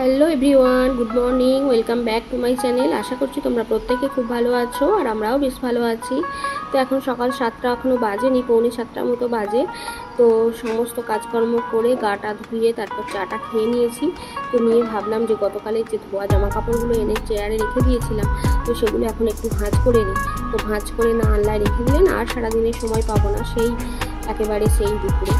Hello everyone, good morning, welcome back to my channel. আশা করছি তোমরা প্রত্যেকে খুব ভালো আছো আর আমরাও বেশ ভালো আছি। তো এখন সকাল 7টা এখনও বাজেনি, পৌনে 7টার মতো বাজে। তো সমস্ত কাজকর্ম করে গাটা ধুয়ে তারপর চাটা খেয়ে নিয়েছি। তো নিয়ে ভাবলাম যে গতকালের যে ধোয়া জামা কাপড়গুলো এনে চেয়ারে রেখে দিয়েছিলাম, তো সেগুলো এখন একটু ভাঁজ করে নিই। তো ভাঁজ করে না আনলায় রেখে দিলে না আর সারাদিনের সময় পাবো না, একেবারে সেই দুপুরে।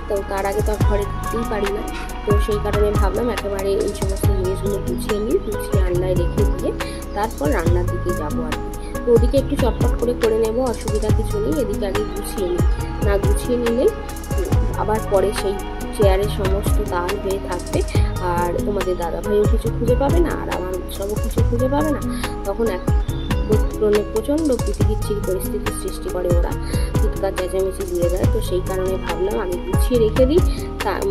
তো তার আগে তো আর ঘরে ঢুকতেই পারি না। তো সেই কারণে ভাবলাম একেবারে এই সমস্ত জিনিসগুলো গুছিয়ে নিই, গুছিয়ে আলনায় রেখে দিয়ে তারপর রান্নার দিকে যাবো আর কি। তো ওদিকে একটু চটপট করে নেব, অসুবিধা কিছু নেই। এদিকে আগে গুছিয়ে নিই, না গুছিয়ে নিলে আবার পরে সেই চেয়ারে সমস্ত দাল হয়ে থাকবে, আর তোমাদের দাদাভাইও কিছু খুঁজে পাবে না আর আমার উৎসবও কিছু খুঁজে পাবে না। তখন প্রচণ্ড বিচিকিচ্ছির পরিস্থিতির সৃষ্টি করে ওরা, চিৎকার চেঁচামেচি দিয়ে দেয়। তো সেই কারণে ভাবলাম আমি গুছিয়ে রেখে দিই,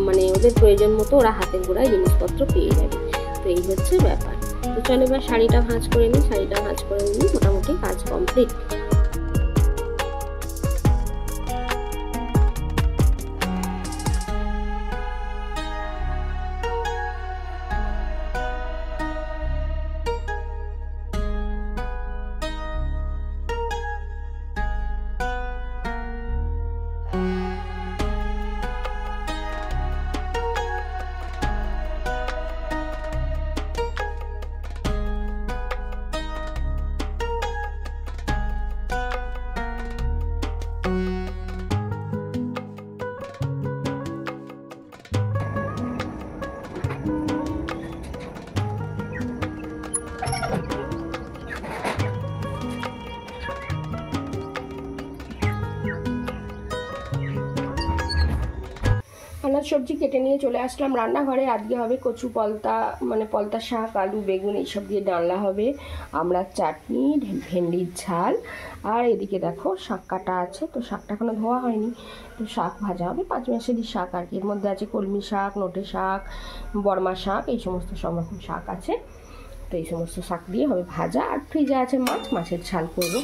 মানে ওদের প্রয়োজন মতো ওরা হাতের গোড়ায় জিনিসপত্র পেয়ে যাবে। তো এই হচ্ছে ব্যাপার। তো চলো এবার শাড়িটা ভাঁজ করে নিই। শাড়িটা ভাঁজ করে নিই, মোটামুটি কাজ কমপ্লিট। আনাজ সবজি কেটে নিয়ে চলে আসলাম রান্নাঘরে। আজকে হবে কচু পলতা, মানে পলতা শাক, আলু বেগুন এইসব দিয়ে ডালনা হবে, আমড়ার চাটনি, ভেন্ডির ঝাল। আর এদিকে দেখো শাক কাটা আছে, তো শাকটা এখনো ধোয়া হয়নি। তো শাক ভাজা হবে, 5 মাসেরই শাক আর কি। এর মধ্যে আছে কলমি শাক, নোটে শাক, বর্মা শাক, এই সমস্ত সব রকম শাক আছে। তো এই সমস্ত শাক দিয়ে হবে ভাজা। আর ফ্রিজে আছে মাছের ঝাল করবো,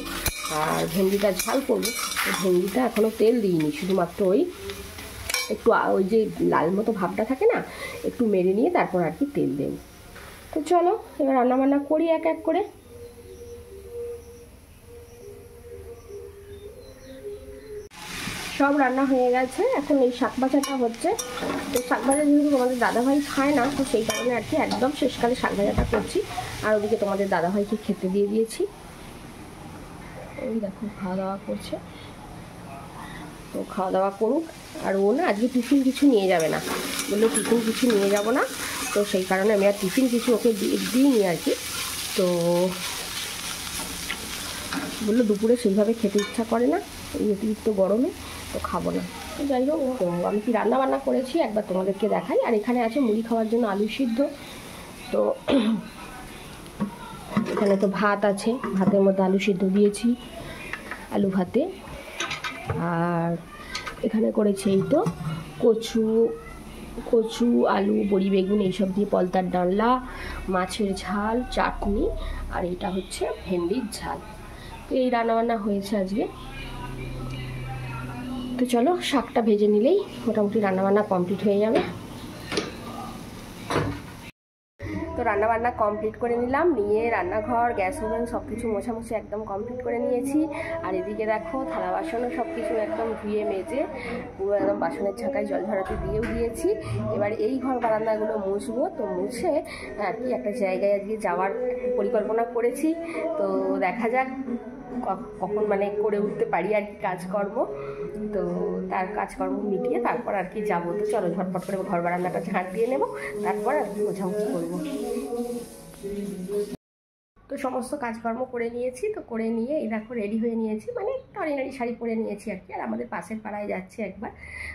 আর ভেন্ডিটা ঝাল করবো। তো ভেন্ডিটা এখনও তেল দিইনি, শুধুমাত্র একটু ওই যে লাল মতো ভাবটা থাকে না, একটু মেরে নিয়ে তারপর আর কি তেল দেব। তো চলো এবার রান্নাবান্না করি এক এক করে। সব রান্না হয়ে গেছে, এখন এই শাক ভাজাটা হচ্ছে। তো শাক ভাজা যেহেতু তোমাদের দাদাভাই খায় না, তো সেই কারণে আর কি একদম শেষকালে শাক ভাজাটা করছি। আর ওদিকে তোমাদের দাদাভাইকে খেতে দিয়ে দিয়েছি, ওই দেখো খাওয়া দাওয়া করছে। তো খাওয়া দাওয়া করুক। আর ও না আজকে টিফিন কিছু নিয়ে যাবে না, বললো টিফিন কিছু নিয়ে যাব না। তো সেই কারণে আমি আর টিফিন কিছু ওকে দিইনি আর কি। তো বললো দুপুরে সেইভাবে খেতে ইচ্ছা করে না, এই অতিরিক্ত গরমে, তো খাবো না। তো যাই হোক, তো আমি কি রান্না বান্না করেছি একবার তোমাদেরকে দেখাই। আর এখানে আছে মুড়ি খাওয়ার জন্য আলু সিদ্ধ। তো এখানে তো ভাত আছে, ভাতের মধ্যে আলু সিদ্ধ দিয়েছি, আলু ভাতে। আর এখানে করেছি এই তো কচু আলু বড়ি বেগুন এইসব দিয়ে পলতার ডালনা, মাছের ঝাল, চাটনি, আর এটা হচ্ছে ভেন্ডির ঝাল। তো এই রান্নাবান্না হয়েছে আজকে। তো চলো শাকটা ভেজে নিলেই মোটামুটি রান্নাবান্না কমপ্লিট হয়ে যাবে। তো রান্নাবান্না কমপ্লিট করে নিলাম, নিয়ে রান্নাঘর, গ্যাস ওভেন সব কিছু মোছামুছি একদম কমপ্লিট করে নিয়েছি। আর এদিকে দেখো থালা বাসনও সব কিছু একদম ধুয়ে মেজে পুরো একদম বাসনের ঝাঁকায় জল ঝরাতে দিয়েও দিয়েছি। এবার এই ঘর বারান্দাগুলো মুছবো। তো মুছে আর কি একটা জায়গায় আজকে যাওয়ার পরিকল্পনা করেছি। তো দেখা যাক কখন মানে করে উঠতে পারি আর কি কাজকর্ম। তো তার কাজকর্ম মিটিয়ে তারপর আর কি যাবো। তো চলো ঝটপট করে ঘর বারান্দাটা ঝাঁট দিয়ে নেবো, তারপর আর কি মোছামুছি করবো। তো সমস্ত কাজকর্ম করে নিয়েছি। তো করে নিয়ে এই দেখো রেডি হয়ে নিয়েছি, মানে অর্ডিনারি শাড়ি পরে নিয়েছি আর কি। আর আমাদের পাশের পাড়ায় যাচ্ছি একবার।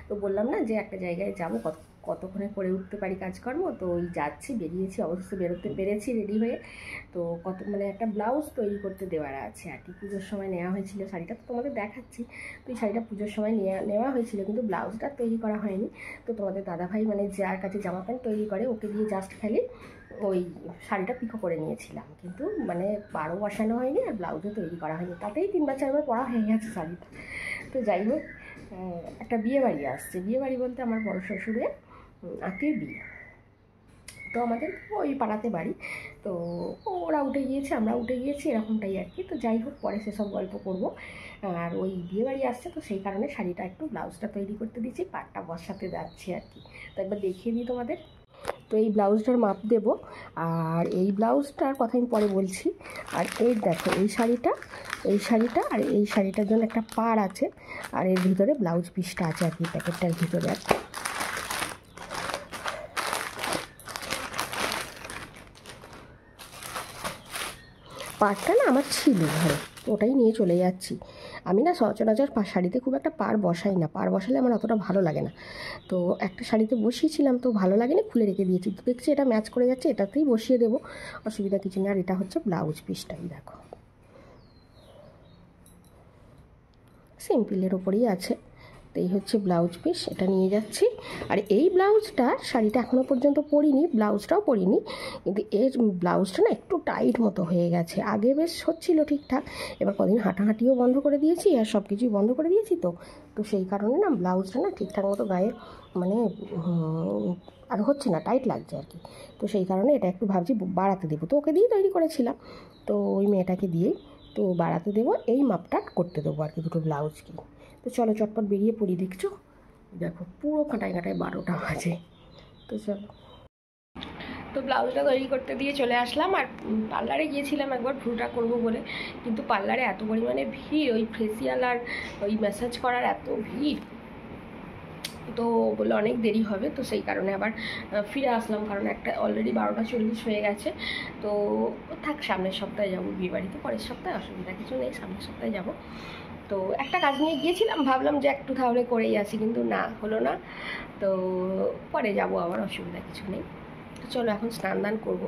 তো বললাম না যে একটা জায়গায় যাবো, কতক্ষণে করে উঠতে পারি কাজকর্ম। তো ওই যাচ্ছি, বেরিয়েছি, অবশ্য বেরোতে পেরেছি রেডি হয়ে। তো মানে একটা ব্লাউজ তৈরি করতে দেওয়ার আছে আর কি। পুজোর সময় নেওয়া হয়েছিল শাড়িটা, তো তোমাদের দেখাচ্ছি। তো এই শাড়িটা পুজোর সময় নেওয়া হয়েছিল, কিন্তু ব্লাউজটা তৈরি করা হয়নি। তো তোমাদের দাদাভাই মানে যার কাছে জামা প্যান্ট তৈরি করে, ওকে দিয়ে জাস্ট খালি ওই শাড়িটা পিকো করে নিয়েছিলাম, কিন্তু মানে পাড়ও বসানো হয়নি আর ব্লাউজও তৈরি করা হয়নি। তাতেই 3-4বার পরা হয়ে গেছে শাড়িটা। তো যাই হোক, একটা বিয়ে বাড়ি আসছে। বিয়ে বাড়ি বলতে আমার বড় শ্বশুরের আত্মীয় বিয়ে। তো আমাদের ওই পাড়াতে বাড়ি, তো ওরা উঠে গিয়েছে, আমরা উঠে গিয়েছি, এরকমটাই আর কি। তো যাই হোক, পরে সেসব গল্প করব। আর ওই বিয়েবাড়ি আসছে, তো সেই কারণে শাড়িটা একটু ব্লাউজটা তৈরি করতে দিচ্ছি, পাটটা বসাতে যাচ্ছি আর কি। তো একবার দেখিয়ে দিই তোমাদের। তো এই ব্লাউজটার মাপ দেব, আর এই ব্লাউজটার কথা আমি পরে বলছি। আর এই দেখো, এই শাড়িটা আর এই শাড়িটার জন্য একটা পাড় আছে, আর এর ভিতরে ব্লাউজ পিসটা আছে আর কি, প্যাকেটটার ভিতরে আর কি। পাড়টা না আমার ছিল ঘরে, ওটাই নিয়ে চলে যাচ্ছি। আমি না সচরাচর শাড়িতে খুব একটা পাড় বসাই না, পাড় বসালে আমার অতটা ভালো লাগে না। তো একটা শাড়িতে বসিয়েছিলাম, তো ভালো লাগেনি, খুলে রেখে দিয়েছি। তো দেখছি এটা ম্যাচ করে যাচ্ছে, এটাতেই বসিয়ে দেবো, অসুবিধা কিছু নেই। আর এটা হচ্ছে ব্লাউজ পিসটাই, দেখো সিম্পলের ওপরেই আছে। তো এই হচ্ছে ব্লাউজ পিস, এটা নিয়ে যাচ্ছি। আর এই ব্লাউজটা, শাড়িটা এখনও পর্যন্ত পরিনি, ব্লাউজটাও পরিনি, কিন্তু এর ব্লাউজটা না একটু টাইট মতো হয়ে গেছে। আগে বেশ হচ্ছিল ঠিকঠাক, এবার কদিন হাঁটাহাঁটিও বন্ধ করে দিয়েছি আর সব কিছুই বন্ধ করে দিয়েছি। তো সেই কারণে না ব্লাউজটা না ঠিকঠাক মতো গায়ে মানে আর হচ্ছে না, টাইট লাগছে আর কি। তো সেই কারণে এটা একটু ভাবছি বাড়াতে দেবো। তো ওকে দিয়েই তৈরি করেছিলাম, তো ওই মেয়েটাকে দিয়েই তো বাড়াতে দেবো, এই মাপটা করতে দেবো আর কি, দুটো ব্লাউজকে। তো চলো চটপট বেরিয়ে পড়ি। দেখছো, দেখো পুরো কাঁটায় 12টা বাজে। তো চলো, তো ব্লাউজটা তৈরি করতে দিয়ে চলে আসলাম। আর পার্লারে গিয়েছিলাম একবার ভ্রুটা করবো বলে, কিন্তু পার্লারে এত পরিমাণে ভিড়, ওই ফেসিয়াল আর ওই ম্যাসাজ করার এত ভিড়, তো বলে অনেক দেরি হবে। তো সেই কারণে আবার ফিরে আসলাম, কারণ একটা অলরেডি 12টা 40 হয়ে গেছে। তো থাক, সামনের সপ্তাহে যাবো বিয়েবাড়িতে, পরের সপ্তাহে অসুবিধা কিছু নেই, সামনের সপ্তাহে যাব। তো একটা কাজ নিয়ে গিয়েছিলাম, ভাবলাম যে একটু তাহলে করেই আসি, কিন্তু না, হলো না। তো পরে যাব আবার, অসুবিধা কিছু নেই। তো চলো এখন স্নান দান করবো,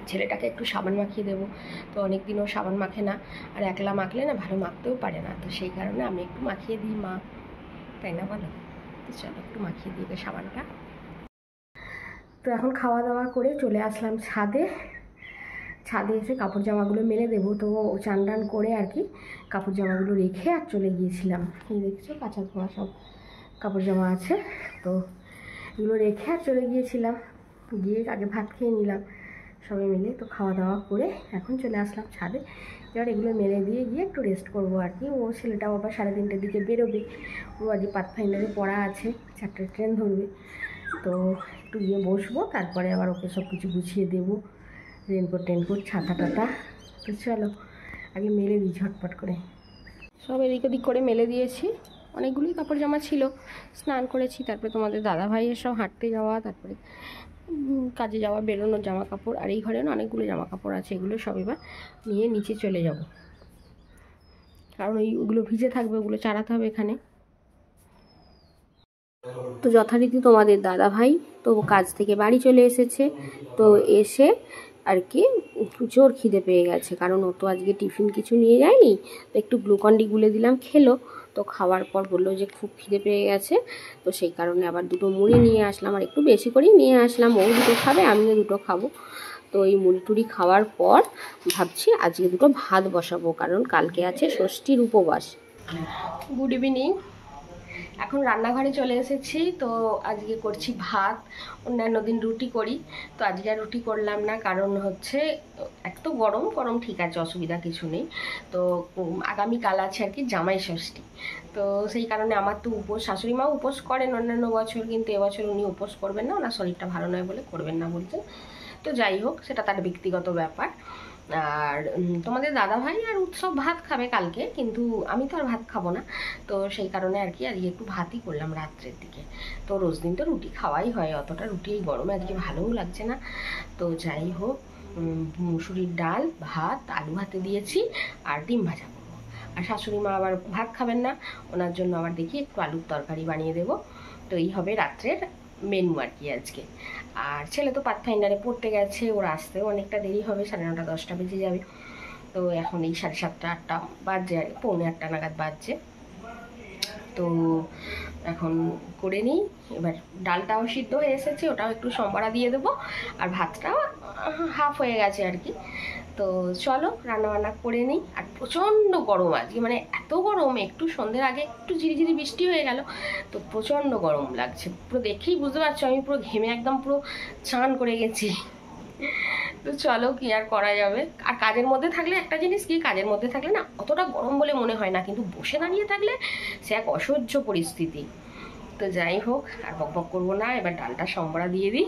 ছেলেটাকে একটু সাবান মাখিয়ে দেবো। তো অনেক দিনও সাবান মাখে না, আর একলা মাখলে না ভালো মাখতেও পারে না। তো সেই কারণে আমি একটু মাখিয়ে দিই, মা, তাই না বলো? তো চলো একটু মাখিয়ে দিই সাবানটা। তো এখন খাওয়া দাওয়া করে চলে আসলাম ছাদে। ছাদে এসে কাপড় জামাগুলো মেলে দেবো। তো চান টান করে আর কি কাপড় জামাগুলো রেখে আর চলে গিয়েছিলাম। এই দেখছো কাঁচা ধোয়া সব কাপড় জামা আছে, তো এগুলো রেখে আর চলে গিয়েছিলাম। গিয়ে আগে ভাত খেয়ে নিলাম সবাই মিলে। তো খাওয়া দাওয়া করে এখন চলে আসলাম ছাদে। এবার এগুলো মেলে দিয়ে গিয়ে একটু রেস্ট করবো আর কি। ও ছেলেটাও আবার 3:30টার দিকে বেরোবে, ও আজকে পাথফাইন্ডারে পড়া আছে, 4টায় ট্রেন ধরবে। তো একটু গিয়ে বসবো, তারপরে আবার ওকে সব কিছু গুছিয়ে দেবো, রেনকোট টেনকোট ছাতা টাতা। তো চলো আগে মেলে দিই ঝটপট করে। সব এদিক ওদিক করে মেলে দিয়েছি, অনেকগুলোই কাপড় জামা ছিল। স্নান করেছি, তারপরে তোমাদের দাদা ভাইয়ের সব হাঁটতে যাওয়া, তারপরে কাজে যাওয়া, বেরোনোর জামা কাপড়, আর এই ঘরে না অনেকগুলো জামা কাপড় আছে, এগুলো সব এবার নিয়ে নিচে চলে যাব, কারণ ওইগুলো ভিজে থাকবে, ওগুলো চাড়াতে হবে এখানে। তো যথারীতি তোমাদের দাদা ভাই তো কাজ থেকে বাড়ি চলে এসেছে। তো এসে আর কি জোর খিদে পেয়ে গেছে, কারণ ও তো আজকে টিফিন কিছু নিয়ে যায়নি। তো একটু গ্লুকন্ডি গুলে দিলাম, খেলো। তো খাওয়ার পর বললো যে খুব খিদে পেয়ে গেছে। তো সেই কারণে আবার দুটো মুড়ি নিয়ে আসলাম, আর একটু বেশি করেই নিয়ে আসলাম। ও দুটো খাবে, আমিও দুটো খাবো। তো এই মুড়ি টুড়ি খাওয়ার পর ভাবছি আজকে দুটো ভাত বসাবো, কারণ কালকে আছে ষষ্ঠীর উপবাস। গুড ইভিনিং, এখন রান্নাঘরে চলে এসেছি। তো আজকে করছি ভাত, অন্যান্য দিন রুটি করি, তো আজকে আর রুটি করলাম না, কারণ হচ্ছে এক তো গরম গরম, ঠিক আছে অসুবিধা কিছু নেই। তো আগামীকাল আছে আর কি জামাই ষষ্ঠী। তো সেই কারণে আমার তো উপোস, শাশুড়ি মাও উপোস করেন অন্যান্য বছর, কিন্তু এবছর উনি উপোস করবেন না, ওনার শরীরটা ভালো নয় বলে করবেন না বলছেন। তো যাই হোক, সেটা তার ব্যক্তিগত ব্যাপার। আর তোমাদের দাদা ভাই আর উৎসব ভাত খাবে কালকে, কিন্তু আমি তো আর ভাত খাবো না। তো সেই কারণে আর কি আজকে একটু ভাতই করলাম রাত্রের দিকে। তো রোজ দিন তো রুটি খাওয়াই হয়, অতটা রুটি এই গরমে আজকে ভালোও লাগছে না। তো যাই হোক, মুসুরির ডাল, ভাত, আলু ভাতে দিয়েছি, আর ডিম ভাজা করবো। আর শাশুড়ি মা আবার ভাত খাবেন না, ওনার জন্য আবার দেখি একটু আলুর তরকারি বানিয়ে দেবো। তো এই হবে রাত্রের মেনু আর কি আজকে। আর ছেলে তো পাথফাইন্ডারে পড়তে গেছে, ওর আসতেও অনেকটা দেরি হবে, 9:30 10টা বেজে যাবে। তো এখন এই 7:30 8টা বাজছে, আর 7:45 নাগাদ বাজছে। তো এখন করে নিই। এবার ডালটাও সিদ্ধ হয়ে এসেছে, ওটাও একটু সম্বরা দিয়ে দেবো, আর ভাতটাও হাফ হয়ে গেছে আর কি। তো চলো রান্নাবান্না করে নিই। আর প্রচণ্ড গরম আজকে, মানে এত গরম, একটু সন্ধ্যের আগে একটু ঝিরিঝিরি বৃষ্টি হয়ে গেল, তো প্রচণ্ড গরম লাগছে। পুরো দেখেই বুঝতে পারছো আমি পুরো ঘেমে একদম পুরো চান করে গেছি। তো চলো কি আর করা যাবে। আর কাজের মধ্যে থাকলে একটা জিনিস কি, কাজের মধ্যে থাকলে না অতটা গরম বলে মনে হয় না, কিন্তু বসে দাঁড়িয়ে থাকলে সে এক অসহ্য পরিস্থিতি। তো যাই হোক, আর বকবক করবো না, এবার ডালটা সম্বরা দিয়ে দিই।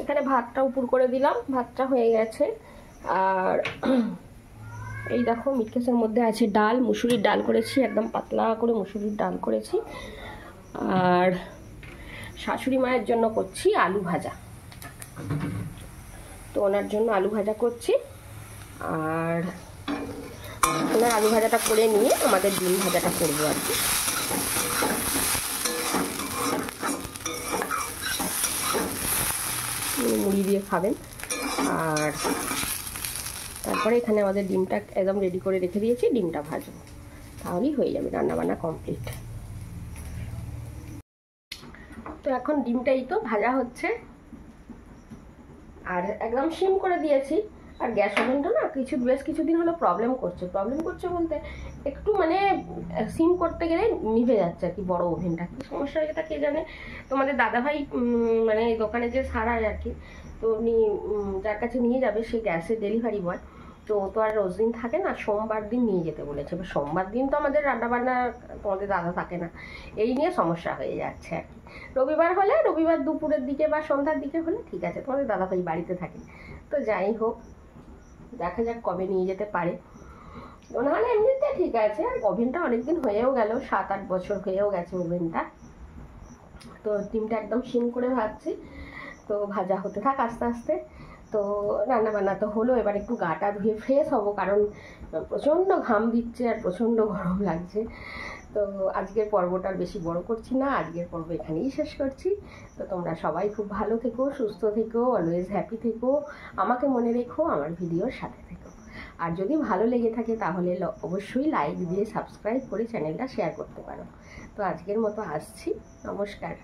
এখানে ভাতটা উপর করে দিলাম, ভাতটা হয়ে গেছে। আর এই দেখো মিটকেসের মধ্যে আছে ডাল, মুসুরির ডাল করেছি, একদম পাতলা করে মুসুরির ডাল করেছি। আর শাশুড়ি মায়ের জন্য করছি আলু ভাজা, তো ওনার জন্য আলু ভাজা করছি। আর ওনার আলু ভাজাটা করে নিয়ে আমাদের ডিম ভাজাটা করবো আর কি। মুড়ি দিয়ে খাবেন। আর তারপরে এখানে আমাদের ডিমটা একদম রেডি করে রেখে দিয়েছি, ডিমটা ভাজবো, তাহলেই হয়ে যাবে, রান্নাবান্না কমপ্লিট। তো এখন ডিমটাই তো ভাজা হচ্ছে, আর একদম সিম করে দিয়েছি। আর গ্যাস ওভেনটা না বেশ কিছুদিন হলো প্রবলেম করছে বলতে একটু মানে সিম করতে গেলে নিভে যাচ্ছে আর কি, বড় ওভেনটা কি সমস্যা হয়ে গেছে কে জানে। তোমাদের দাদাভাই মানে দোকানে যে সারায় আর কি, তো উনি যার কাছে নিয়ে যাবে সে গ্যাসের ডেলিভারি বয়, তো তো আর রোজ দিন থাকে না, সোমবার দিন নিয়ে যেতে বলেছে। এবার সোমবার দিন তো আমাদের রান্নাবান্না তোমাদের দাদা থাকে না, এই নিয়ে সমস্যা হয়ে যাচ্ছে আর কি। রবিবার হলে, রবিবার দুপুরের দিকে বা সন্ধ্যার দিকে হলে ঠিক আছে, তোমাদের দাদাভাই বাড়িতে থাকে। তো যাই হোক, দেখা যাক কবে নিয়ে যেতে পারে। নাহলে এমনিতে ঠিক আছে। আর ওভেনটা অনেকদিন হয়েও গেল, 7-8 বছর হয়েও গেছে ওভেনটা। তো ডিমটা একদম সিম করে ভাজছি, তো ভাজা হতে থাক আস্তে আস্তে। তো রান্নাবান্না তো হলো, এবার একটু গাটা ধুয়ে ফ্রেশ হবো, কারণ প্রচণ্ড ঘাম দিচ্ছে আর প্রচণ্ড গরম লাগছে। তো আজকের পর্বটা বেশি বড় করছি না, আজকের পর্ব এখানেই শেষ করছি। তো তোমরা সবাই খুব ভালো থেকো, সুস্থ থেকো, অলওয়েজ হ্যাপি থেকো, আমাকে মনে রেখো, আমার ভিডিওর সাথে থেকো। আর যদি ভালো লেগে থাকে তাহলে অবশ্যই লাইক দিয়ে সাবস্ক্রাইব করে চ্যানেলটা শেয়ার করতে পারো। তো আজকের মতো আসছি, নমস্কার।